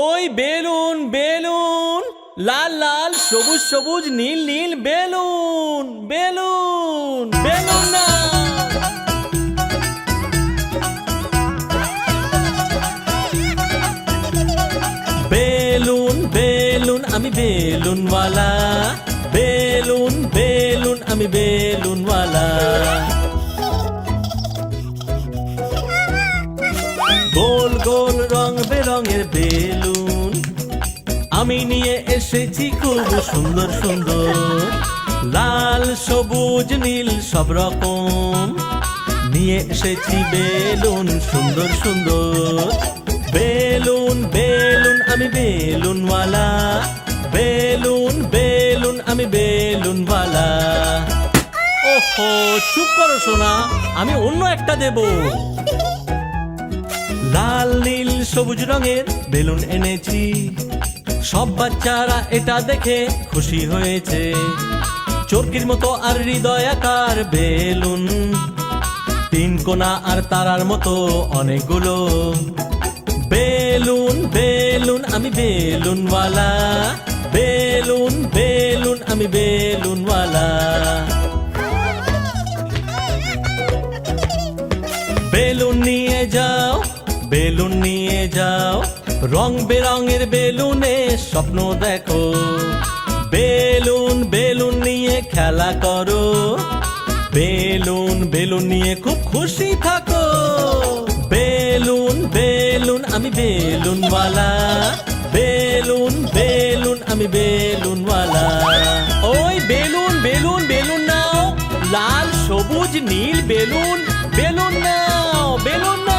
ওই balloon balloon, লাল লাল সবুজ সবুজ নীল নীল বেলুন বেলুন বেলুন না। বেলুন বেলুন আমি বেলুনওয়ালা, বেলুন বেলুন আমি বেলুনওয়ালা। গোল গোল রং বেরঙের বেলুন আমি নিয়ে এসেছি খুব সুন্দর সুন্দর, লাল সবুজ নীল সব রকম নিয়ে এসেছি বেলুন সুন্দর সুন্দর। বেলুন বেলুন আমি বেলুনওয়ালা, বেলুন বেলুন আমি বেলুনওয়ালা। ওহো চুপ করো সোনা, আমি অন্য একটা দেব। লাল নীল সবুজ রঙের বেলুন এনেছি, সব বাচ্চারা এটা দেখে খুশি হয়েছে। চরকির মতো আর হৃদয় আকার বেলুন, তিন কোনা আর তারার মতো অনেকগুলো। বেলুন বেলুন আমি বেলুনওয়ালা, বেলুন বেলুন আমি বেলুনওয়ালা। বেলুন নিয়ে যাও, বেলুন নিয়ে যাও, রং বেরঙের বেলুনে স্বপ্ন দেখো। বেলুন বেলুন নিয়ে খেলা করো, বেলুন বেলুন নিয়ে খুব খুশি থাকো। বেলুন বেলুন আমি বেলুনওয়ালা, বেলুন বেলুন আমি বেলুনওয়ালা। ওই বেলুন বেলুন বেলুন নাও, লাল সবুজ নীল বেলুন বেলুন নাও, বেলুন নাও।